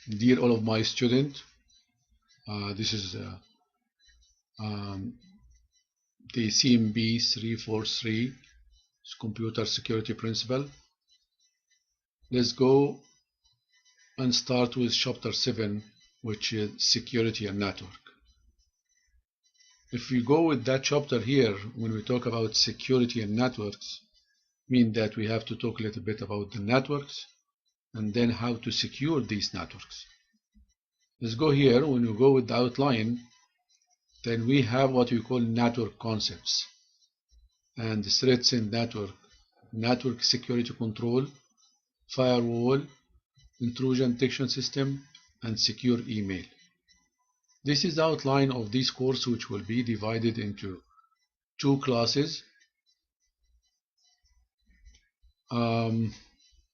Dear all of my students, this is the CMP 343 Computer Security Principle. Let's go and start with Chapter 7, which is Security and Network. If we go with that chapter here, when we talk about security and networks, mean that we have to talk a little bit about the networks and then how to secure these networks. Let's go here. When we go with the outline, then we have what we call network concepts and threats in network security control, firewall, intrusion detection system, and secure email. This is the outline of this course, which will be divided into two classes.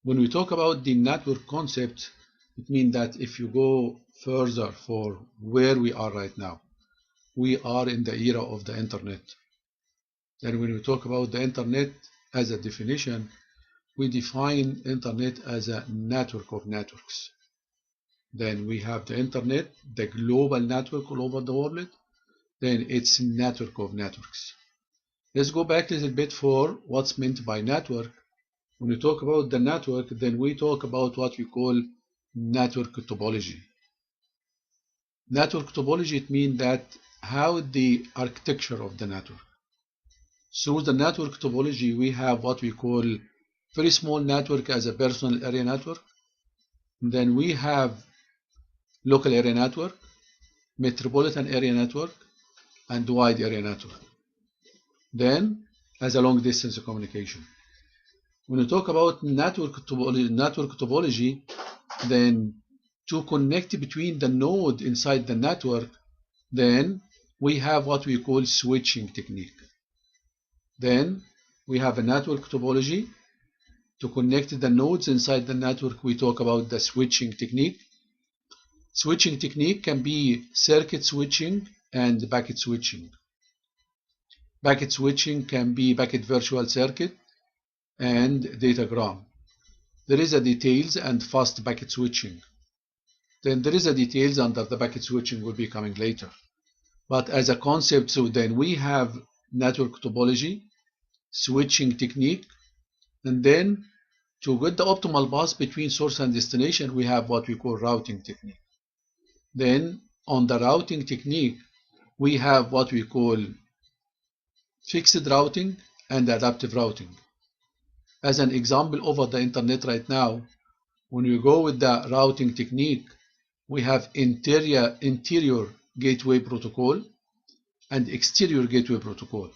When we talk about the network concept, it means that if you go further for where we are right now, we are in the era of the internet. Then when we talk about the internet as a definition, we define internet as a network of networks. Then we have the internet, the global network all over the world. Then it's a network of networks. Let's go back a little bit for what's meant by network. When we talk about the network, then we talk about what we call network topology. Network topology, it means that how the architecture of the network. Through the network topology, we have what we call very small network as a personal area network. Then we have local area network, metropolitan area network, and wide area network. Then as a long distance communication. When we talk about network topology, then to connect between the node inside the network, then we have what we call switching technique. Then we have a network topology. To connect the nodes inside the network, we talk about the switching technique. Switching technique can be circuit switching and packet switching. Packet switching can be packet virtual circuit and datagram. There is a details and fast packet switching. Then there is a details under the packet switching will be coming later. But as a concept, so then we have network topology, switching technique, and then to get the optimal path between source and destination, we have what we call routing technique. Then on the routing technique, we have what we call fixed routing and adaptive routing. As an example, over the internet right now, when you go with the routing technique, we have interior gateway protocol and exterior gateway protocol.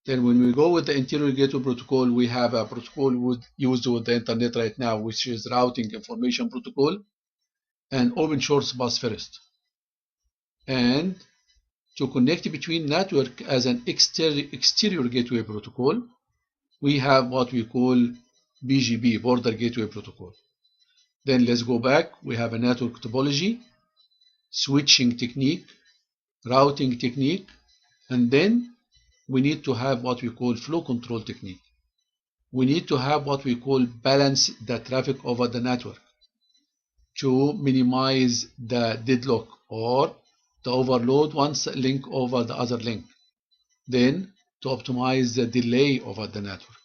Then when we go with the interior gateway protocol, we have a protocol used with the internet right now, which is routing information protocol and open source bus first. And to connect between network as an exterior gateway protocol, we have what we call BGP, border gateway protocol. Then let's go back. We have a network topology, switching technique, routing technique, and then we need to have what we call flow control technique. We need to have what we call balance the traffic over the network to minimize the deadlock or the overload one link over the other link. Then to optimize the delay over the network.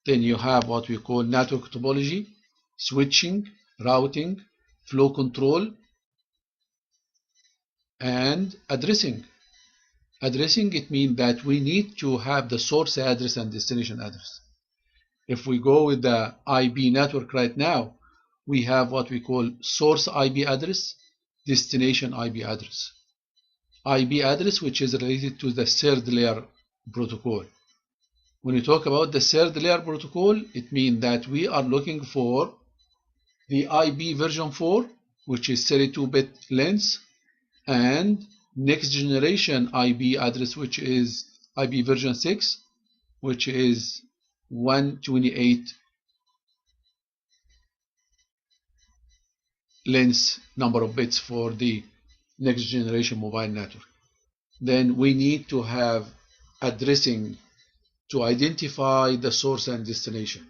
Then you have what we call network topology, switching, routing, flow control, and addressing. Addressing, it means that we need to have the source address and destination address. If we go with the IP network right now, we have what we call source IP address, destination IP address. IP address, which is related to the third layer protocol. When we talk about the third layer protocol, it means that we are looking for the IP version 4, which is 32-bit length, and next generation IP address, which is IP version 6, which is 128 length number of bits for the next generation mobile network. Then we need to have addressing to identify the source and destination.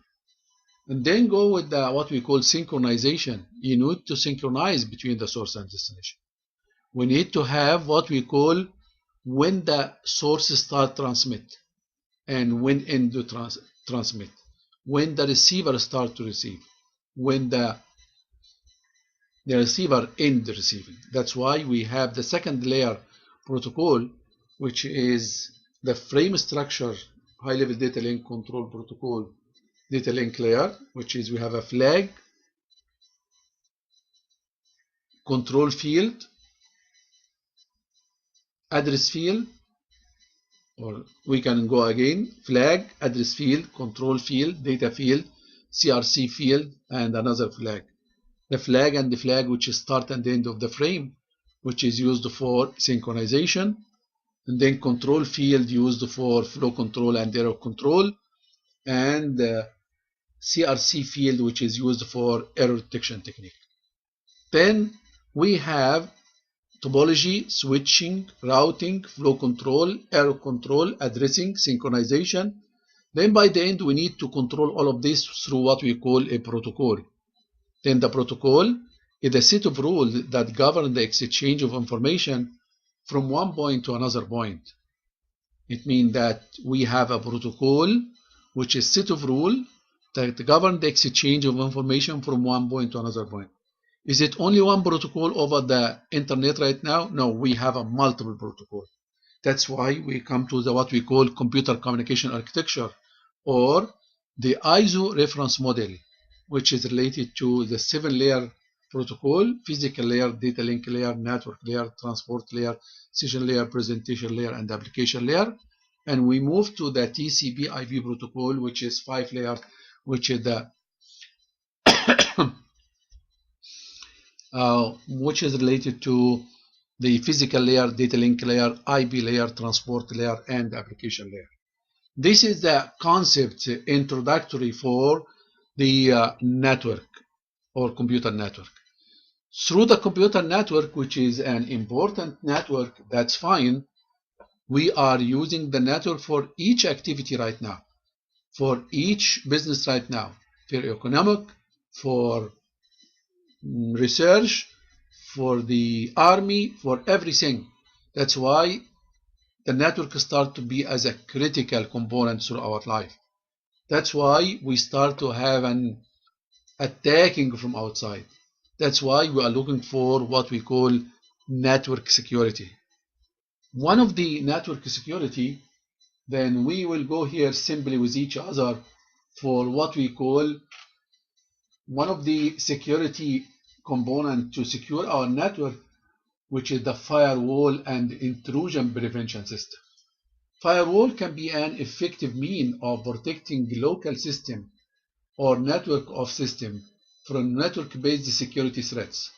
And then go with what we call synchronization. You need to synchronize between the source and destination. We need to have what we call when the source start transmit and when end to transmit, when the receiver start to receive, when the receiver end receiving. That's why we have the second layer protocol, which is the frame structure high level data link control protocol data link layer, which is we have a flag, control field, address field, or we can go again, flag, address field, control field, data field, CRC field, and another flag. The flag and the flag which is start and end of the frame, which is used for synchronization, and then control field used for flow control and error control, and CRC field which is used for error detection technique. Then we have topology, switching, routing, flow control, error control, addressing, synchronization. Then by the end, we need to control all of this through what we call a protocol. Then the protocol is a set of rules that govern the exchange of information from one point to another point. It means that we have a protocol which is a set of rules that govern the exchange of information from one point to another point. Is it only one protocol over the internet right now? No, we have a multiple protocol. That's why we come to what we call computer communication architecture, or the ISO reference model, which is related to the 7-layer protocol: physical layer, data link layer, network layer, transport layer, session layer, presentation layer, and application layer. And we move to the TCP/IP protocol, which is 5 layers, which is the which is related to the physical layer, data link layer, IP layer, transport layer, and application layer. This is the concept introductory for the network or computer network. Through the computer network, which is an important network, that's fine. We are using the network for each activity right now, for each business right now, for economic, for research, for the army, for everything. That's why the network start to be as a critical component through our life. That's why we start to have an attacking from outside. That's why we are looking for what we call network security. One of the network security, then we will go here simply with each other for what we call one of the security component to secure our network, which is the firewall and intrusion prevention system. Firewall can be an effective means of protecting local system or network of system from network-based security threats,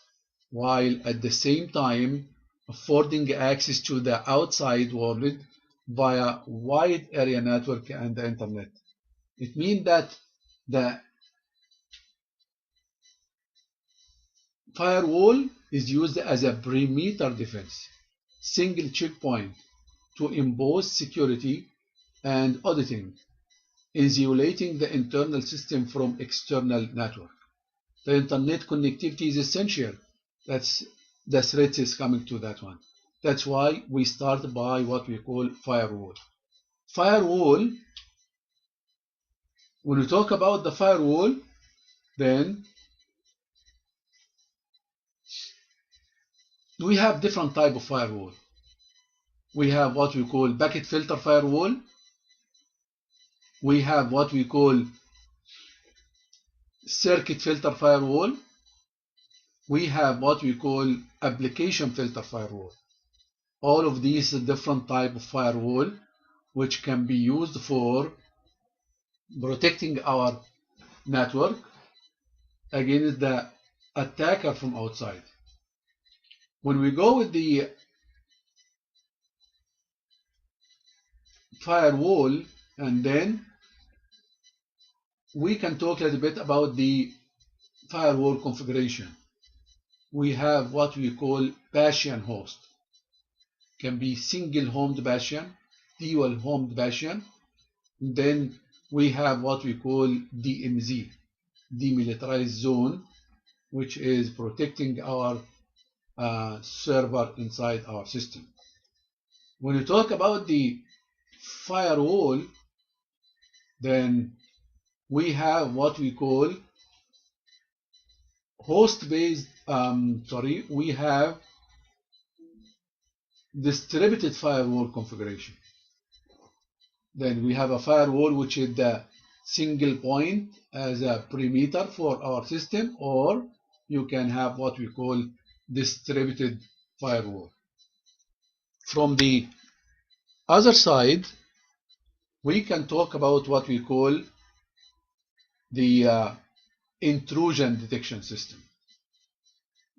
while at the same time affording access to the outside world via wide area network and the internet. It means that the firewall is used as a perimeter defense, single checkpoint to impose security and auditing, insulating the internal system from external network. The internet connectivity is essential. That's the threat is coming to that one. That's why we start by what we call firewall. Firewall, when we talk about the firewall, then we have different type of firewall. We have what we call packet filter firewall. We have what we call circuit filter firewall. We have what we call application filter firewall. All of these are different type of firewall which can be used for protecting our network against the attacker from outside. When we go with the firewall, and then we can talk a little bit about the firewall configuration. We have what we call bastion host. Can be single homed bastion, dual homed bastion. Then we have what we call DMZ. demilitarized zone, which is protecting our server inside our system. When you talk about the firewall, then we have what we call host-based, we have distributed firewall configuration. Then we have a firewall which is the single point as a perimeter for our system, or you can have what we call distributed firewall. From the other side, we can talk about what we call the intrusion detection system.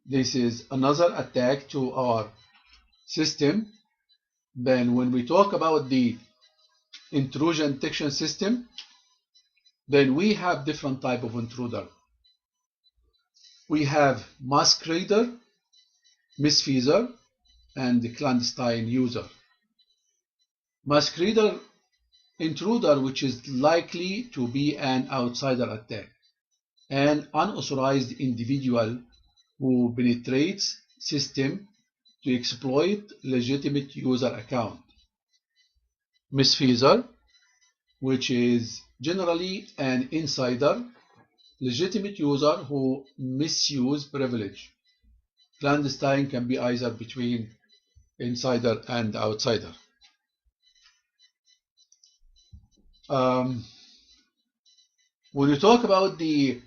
This is another attack to our system. Then when we talk about the intrusion detection system, then we have different type of intruder. We have masquerader, misfeasor, and the clandestine user. Masquerader intruder, which is likely to be an outsider attack, an unauthorized individual who penetrates system to exploit legitimate user account. Misfeasor, which is generally an insider, legitimate user who misuse privilege. Clandestine can be either between insider and outsider. When you talk about the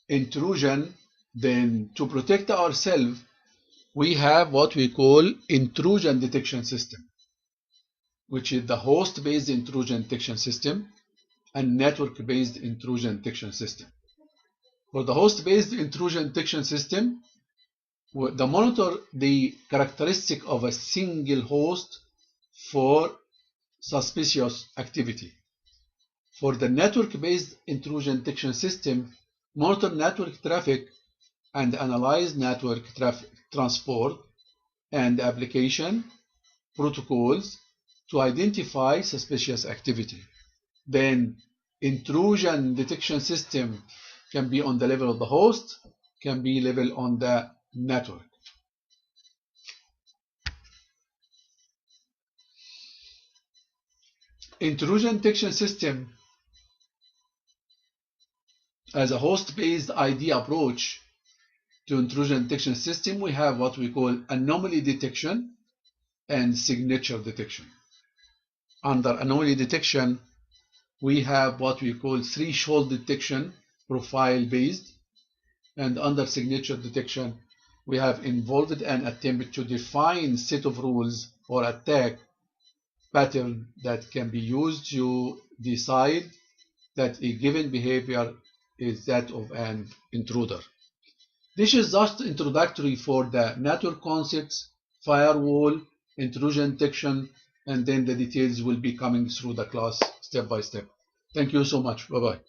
intrusion, then to protect ourselves, we have what we call intrusion detection system, which is the host-based intrusion detection system and network-based intrusion detection system. For the host-based intrusion detection system, the monitor the characteristic of a single host for suspicious activity. For the network-based intrusion detection system, monitor network traffic and analyze network traffic transport and application protocols to identify suspicious activity. Then intrusion detection system can be on the level of the host, can be level on the network. Intrusion detection system as a host-based ID approach to intrusion detection system, we have what we call anomaly detection and signature detection. Under anomaly detection, we have what we call threshold detection, profile-based, and under signature detection, we have involved an attempt to define set of rules or attack pattern that can be used to decide that a given behavior is that of an intruder. This is just introductory for the network concepts, firewall, intrusion detection, and then the details will be coming through the class step by step. Thank you so much. Bye-bye.